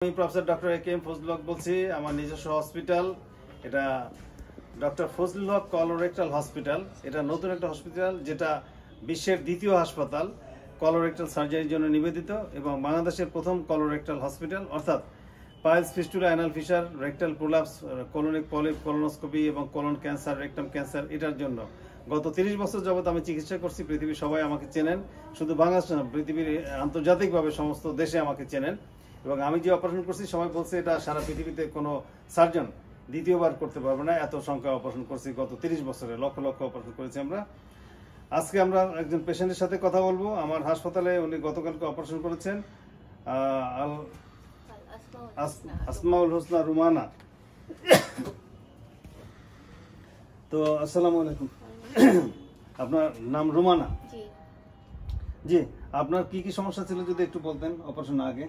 আমি professor doctor A K M Fazlul Haque বলছি। আমার নিজস্ব হসপিটাল এটা doctor Fazlul Haque colorectal hospital. এটা নতুন একটা হসপিটাল যেটা বিশ্বের দ্বিতীয় হাসপাতাল কলোরেক্টাল সার্জারির জন্য নিবেদিত এবং বাংলাদেশের প্রথম কলোরেক্টাল হসপিটাল, অর্থাৎ piles, fistula, anal fisher, rectal prolapse, colonic polyp, colonoscopy এবং কোলন ক্যান্সার, রেক্টাম ক্যান্সার এটার জন্য গত 30 বছর যাবত আমি চিকিৎসা করছি। পৃথিবীর সবাই আমাকে চেনেন, শুধু বাংলাদেশ না, পৃথিবীর আন্তর্জাতিকভাবে সমস্ত দেশে আমাকে চেনেন। এবং আমি যে অপারেশন করছি সবাই বলছে এটা সারা পৃথিবীতে কোনো সার্জন দ্বিতীয়বার করতে পারবে না, এত সংখ্যা অপারেশন করছি গত 30 বছরে, লক্ষ লক্ষ অপারেশন করেছি আমরা। আজকে আমরা একজন পেশেন্টের সাথে কথা বলবো। আমার হাসপাতালে উনি গতকালকে অপারেশন করেছেন, আসমাউল হোসনা রুমানা। তো আসসালামু আলাইকুম। আপনার নাম রুমানা? জি। আপনার কি কি সমস্যা ছিল যদি একটু বলতেন অপারেশন আগে?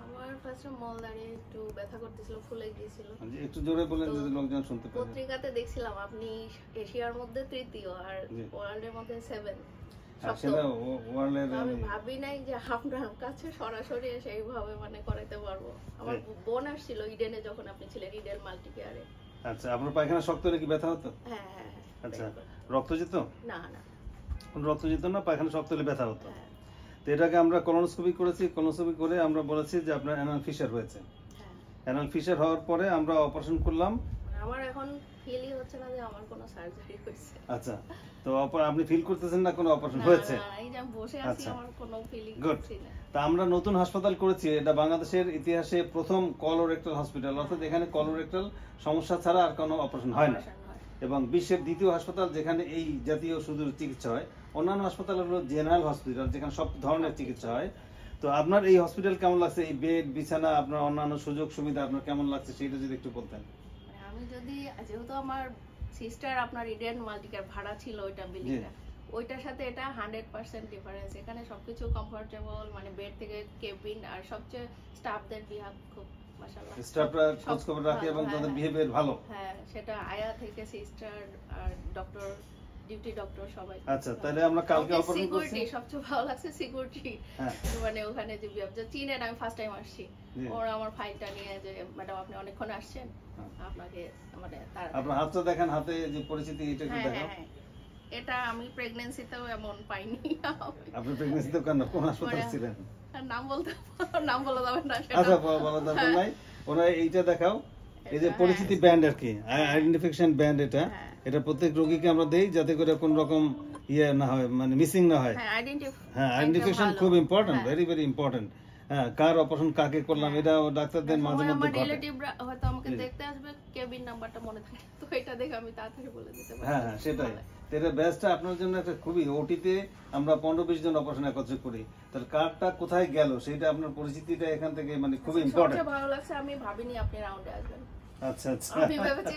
আমার ফার্স্টে মলদারে একটু ব্যথা করতেছিল, ফুলে গিয়েছিল। জি, একটু জোরে বলেন যদি লোকজন শুনতে পারে। পত্রিকাতে দেখছিলাম আপনি এশিয়ার মধ্যে তৃতীয় আর ওয়ার্ল্ডের মধ্যে 7। আমি ভাবি নাই যে আপনার কাছে সরাসরি এসে এইভাবে করাইতে পারবো। আমার বোন আসছিল ইডেনে যখন আপনি ছিলেন, ইডেন মাল্টি কেয়ারে। আচ্ছা, আপনার পায়খানা শক্ত হলে কি ব্যথা হতো? হ্যাঁ হ্যাঁ। আচ্ছা, রক্ত যেত? না না, কোন রক্ত যেত না, পায়খানা শক্ত হলে ব্যথা হতো। তো এটাকে আমরা কলোনোস্কোপি করেছি। কলোনোস্কোপি করে আমরা বলেছি যে আপনার অ্যানাল ফিশার হয়েছে। অ্যানাল ফিশার হওয়ার পরে আমরা অপারেশন করলাম। আমার এখন ফিলই হচ্ছে না যে আমার কোনো সার্জারি হয়েছে। আচ্ছা, তো আপনি ফিল করতেছেন না কোনো অপারেশন হয়েছে? না, এই যে আমি বসে আছি আমার কোনো ফিলিং হচ্ছে না। তা আমরা নতুন হাসপাতাল করেছি, এটা বাংলাদেশের ইতিহাসে প্রথম কলোরেক্টাল হসপিটাল, অর্থাৎ এখানে কলোরেক্টাল সমস্যা ছাড়া আর কোনো অপারেশন হয় না, এবং বিশ্বের দ্বিতীয় হাসপাতাল যেখানে এই জাতীয় শুধু চিকিৎসা হয়। অন্যান্য হাসপাতাল হলো জেনারেল হসপিটাল, যেখানে সব ধরনের চিকিৎসা হয়। তো আপনার এই হসপিটাল কেমন লাগছে? এই বেড, বিছানা, আপনার অন্যান্য সুযোগ সুবিধা আপনার কেমন লাগছে সেটা যদি একটু বলতেন। আমি যদি, যেহেতু আমার সিস্টার আপনার ইডেন মাল্টিকেয়ার ভাড়া ছিল ওইটা বিল্ডিংটা, ওইটার সাথে এটা 100% ডিফারেন্স। এখানে সবকিছু কমফোর্টেবল, বেড থেকে কেবিন, আর সবচেয়ে স্টাফদের বিহেভ খুব মাশাআল্লাহ, স্টাফরা খোঁজ খবর রাখে এবং তাদের বিহেভিয়ার ভালো। হ্যাঁ, সেটা আয়া থেকে সিস্টার আর ডক্টর, ডিউটি ডক্টর সবাই। আচ্ছা, তাহলে আমরা কালকে অপারেশন করছি। সিকিউরিটি সবচেয়ে ভালো লাগছে, সিকিউরিটি। ওখানে যে বিহেভ, যে চিনেন, আমি ফার্স্ট টাইম আসছি, ওরা আমার ফাইলটা নিয়ে যে ম্যাডাম আপনি অনেকক্ষণ আসছেন, আপনাকে আপনার হাতটা দেখেন, হাতে যে পরিচিতি এটা একটু দেখাও। এটা আমি প্রেগন্যান্সিতেও এমন পাইনি। আপনি প্রেগন্যান্সিতে কোন হাসপাতালে ছিলেন? নাম বলা যাবে না। আচ্ছা, বলা দরকার নাই। ওরা এইটা দেখাও, এই যে পরিচিতি ব্যান্ড আর কি, আইডেন্টিফিকেশন ব্যান্ড। এটা প্রত্যেক রোগীকে আমরা দেই যাতে করে কোন রকম ইয়ে না হয়, মিসিং না হয়। হ্যাঁ, আইডেন্টিফিকেশন খুব ইম্পর্টেন্ট, ভেরি ভেরি ইম্পর্টেন্ট। হ্যাঁ, কার অপারেশন কাকে করলাম এটা ডাক্তারদের মাঝে মধ্যে ঘটে। রিলেটিভরা হয়তো আমাকে দেখতে আসবে, কেবিন নাম্বারটা মনে থাকে, তো এটা দেখে আমি তাড়াতাড়ি বলে দিতে পারি। হ্যাঁ, সেটাই। এটা বেস্টটা আপনার জন্য একটা খুবই, ওটিতে আমরা 15-20 জন অপারেশন একত্রে করি, তাহলে কারটা কোথায় গেল সেটা আপনার পরিচিতিটা এখান থেকে খুবই ইম্পর্টেন্ট। সবচেয়ে ভালো লাগছে, আমি ভাবিনি আপনি রাউন্ডে আসবেন। আচ্ছা আচ্ছা, আমি ভেবেছি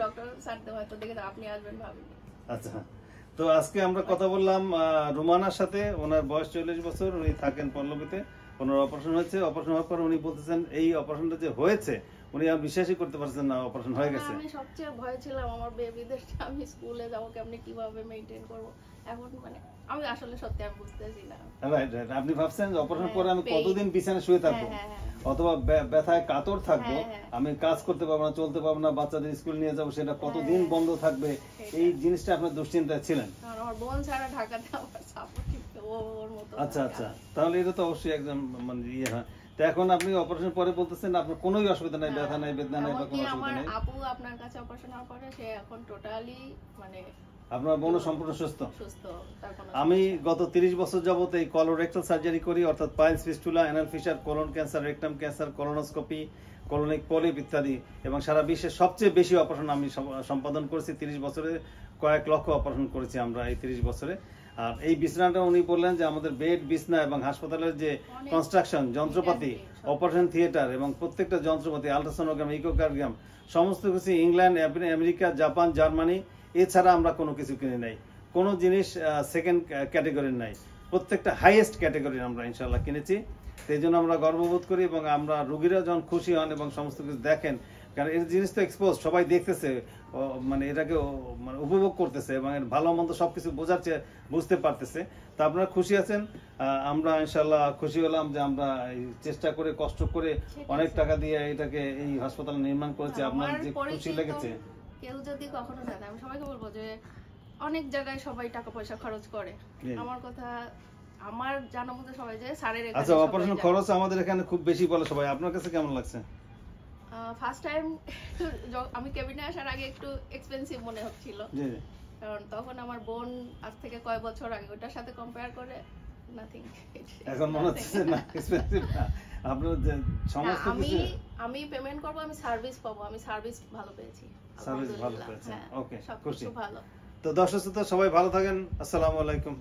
ডক্টর স্যার হয়তো দেখে আপনি আসবেন, ভাবিনি। আচ্ছা, তো আজকে আমরা কথা বললাম রুমানার সাথে। ওনার বয়স 40 বছর, উনি থাকেন পল্লবীতে। ওনার অপারেশন হয়েছে। অপারেশন হওয়ার পর উনি বলতেছেন এই অপারেশনটা যে হয়েছে উনি আর বিশ্বাসই করতে পারছেন না অপারেশন হয়ে গেছে। আমি সবচেয়ে ভয় ছিলাম আমার বেবিদের, আমি স্কুলে যাবো কেমনে, কিভাবে মেইনটেইন করব। এখন আমি আসলে সত্যি আমি বুঝতেছি না। রাইট রাইট, আপনি ভাবছেন যে অপারেশন করে আমি কতদিন বিছানায় শুয়ে থাকবো, অথবা ব্যথায় কাতর থাকবো, আমি কাজ করতে পারবো না, চলতে পারবো না, বাচ্চাদের স্কুল নিয়ে যাবো, সেটা কতদিন বন্ধ থাকবে, এই জিনিসটা আপনার দুশ্চিন্তায় ছিলেন। আমার বোন ছাড়া ঢাকাতে আমার সাপোর্টিভ ওর মতো। আচ্ছা আচ্ছা, তাহলে এটা তো অবশ্যই একদম ইয়ে হয়। তো এখন আপনি অপারেশন পরে বলতেছেন আপনার কোনো অসুবিধা নাই, ব্যথা নাই, বেদনা নাই, বা কোনো অসুবিধা নাই। আপু আপনার কাছে অপারেশন হওয়ার পরে সে এখন টোটালি আপনার বোন সম্পূর্ণ সুস্থ। আমি গত 30 বছর যাবত এই কলোরেক্টাল সার্জারি করি, অর্থাৎ piles, fistula, anal fisher, colon cancer, rectum cancer, colonoscopy, colonic polyp ইত্যাদি, এবং সারা বিশ্বের সবচেয়ে বেশি অপারেশন আমি সম্পাদন করেছি। 30 বছরে কয়েক লক্ষ অপারেশন করেছি আমরা এই 30 বছরে। আর এই বিছানাটা উনি বললেন যে আমাদের বেড, বিছনা এবং হাসপাতালের যে কনস্ট্রাকশন, যন্ত্রপাতি, অপারেশন থিয়েটার এবং প্রত্যেকটা যন্ত্রপাতি, আলট্রাসোনোগ্রাম, ইকোকার্ডিয়াম, সমস্ত কিছু ইংল্যান্ড, আমেরিকা, জাপান, জার্মানি, এছাড়া আমরা কোনো কিছু কিনে নাই। কোনো জিনিস সেকেন্ড ক্যাটেগরির নাই, প্রত্যেকটা হাইয়েস্ট ক্যাটেগরির আমরা ইনশাল্লাহ কিনেছি। সেই জন্য আমরা গর্ববোধ করি, এবং আমরা রোগীরা যখন খুশি হন এবং সমস্ত কিছু দেখেন, কারণ এই জিনিস তো এক্সপোজ, সবাই দেখতেছে, মানে এটাকে মানে উপভোগ করতেছে এবং এর ভালো মন্দ সবকিছু বুঝতে পারতেছে। তো আপনারা খুশি আছেন, আমরা ইনশাল্লাহ খুশি হলাম যে আমরা এই চেষ্টা করে কষ্ট করে অনেক টাকা দিয়ে এটাকে এই হাসপাতাল নির্মাণ করেছি। আপনার যে খুশি লেগেছে, কেউ যদি কখনো জানে, আমি সবাইকে বলবো যে অনেক জায়গায় সবাই টাকা পয়সা খরচ করে, আমার কথা আমার জানার মধ্যে সবাই যে স্যারের এখানে। আচ্ছা, অপারেশন খরচ আমাদের এখানে খুব বেশি বলে সবাই, আপনার কাছে কেমন লাগছে? ফার্স্ট টাইম আমি কেবিনে আসার আগে একটু এক্সপেন্সিভ মনে হচ্ছিল, কারণ তখন আমার বোন আজ থেকে কয় বছর আগে, ওটার সাথে কম্পেয়ার করে নাথিং। এখন মনে হচ্ছে না এক্সপেন্সিভ না, আপনার সমস্ত কিছু আমি পেমেন্ট করব, আমি সার্ভিস পাবো, আমি সার্ভিস ভালো পেয়েছি, সার্ভিস ভালো পেয়েছেন। ওকে, খুশি। ভালো। তো দর্শক শ্রোতা সবাই ভালো থাকেন, আসসালামু আলাইকুম।